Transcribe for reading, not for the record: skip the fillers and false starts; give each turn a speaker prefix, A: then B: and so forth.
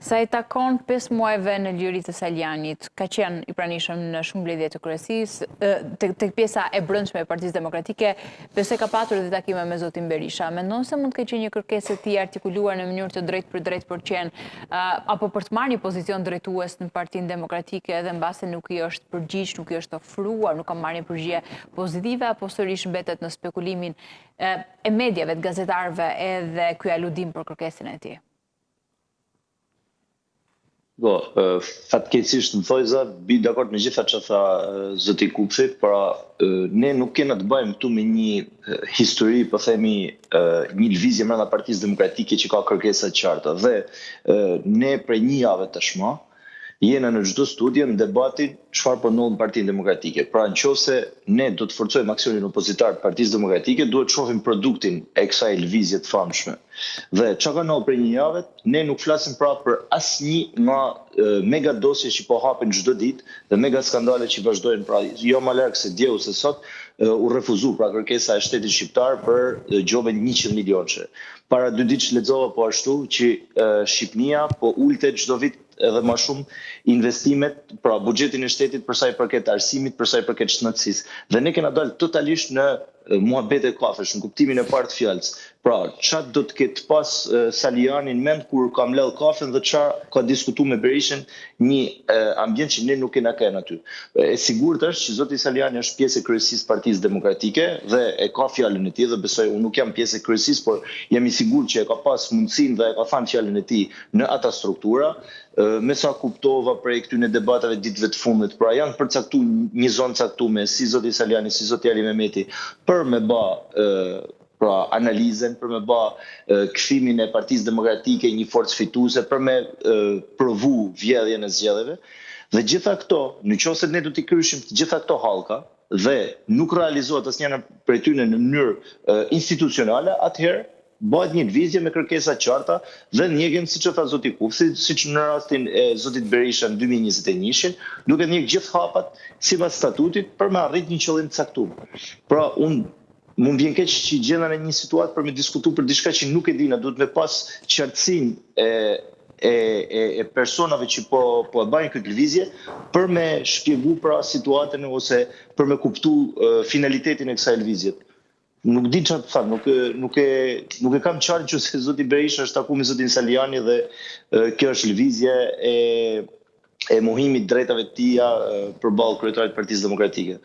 A: Sa i takon 5 muajve në liri të Saljanit, ka qenë i pranishëm në shumë mbledhje të kryesisë, tek pjesa e brendshme e Partisë Demokratike, besoj ka patur edhe takime me zotin Berisha. Mendon se mund të ketë qenë një kërkesë e tij artikuluar në mënyrë të drejtë për drejtë për të qenë apo për të marrë një pozicion drejtues në Partinë Demokratike dhe mbase nuk i është përgjigj, nuk i është ofruar, nuk ka marrë një përgjigje pozitive, apo sërish mbetet në spekulimin e mediave, të gazetarëve edhe ky aludim për kërkesën e tij?
B: Fatkeqësisht në thojza, bi dakord me gjitha që tha zoti Kupfi, pra ne nuk kena të bëjmë këtu me një histori, po themi një lëvizje brenda Partisë Demokratike që ka kërkesa të qarta. Dhe ne prej një jave tashmë jena në çdo studio në debatin çfarë po ndodh në Partinë Demokratike. Pra nëse ne do të forcojmë aksionin opozitar të Partisë Demokratike, duhet të shohim produktin e kësaj lëvizje të famshme. Dhe çka ka ndodhur për një javë, ne nuk flasim pra për asnjë nga mega dosje që po hapen çdo ditë dhe mega skandale që vazhdojnë, pra jo më larg se dje ose sot u refuzu pra kërkesa e shtetit shqiptar për gjobën 100 milionçe. Para 2 ditësh lexova po ashtu që Shqipnia po ulte çdo vit edhe më shumë investimet, pra buxhetin e shtetit për sa i përket arsimit, për sa i përket shëndetësisë. Dhe ne kena dalë totalisht në muhabete kafesh, në kuptimin e parë të fjalës. Pra, çfarë do të ketë pas Saliani në mend kur ka mbledh kafen dhe çfarë ka diskutuar me Berishën, një ambient që ne nuk kena kënë aty. E sigurt është që zoti Saliani është pjesë e kryesisë Partisë Demokratike dhe e ka fjalën e tij dhe besoj unë nuk jam pjesë e kryesisë, por jam i sigurt që e ka pas mundësinë dhe e ka thënë fjalën e tij në ata struktura. Me sa kuptova prej këtyre debatave ditëve të fundit, pra janë përcaktuar një zonë caktuar si zoti Saliani, si zoti Ali Mehmeti, për me bë pra analizën, për me bë kthimin e Partisë Demokratike një forcë fituese, për me provu vjedhjen e zgjedhjeve. Dhe gjitha këto, nëse ne do t'i kryeshim të gjitha këto hallka dhe nuk realizohet asnjëra prej tyre në mënyrë institucionale, atëherë bëhet një lëvizje me kërkesa të qarta dhe njegem, siç e tha zoti Kupfi, siç në rastin e zotit Berisha në 2021-shin, duke njeh gjithë hapat sipas statutit për me arrit një qëllim të caktuar. Pra mund vjen keq që gjendën në një situatë për me diskutuar për diçka që nuk e dina, duhet me pas qartësinë e personave që po e bajnë këtë lëvizje për me shpjegu pra situatën ose për me kuptu finalitetin e kësaj lëvizje. Nuk di çfarë të them, nuk e kam qartë që se zoti Berisha është takuar me zotin Saliani dhe kjo është lëvizje e mohimit drejtave të tija përballë kryetarit të Partisë Demokratike.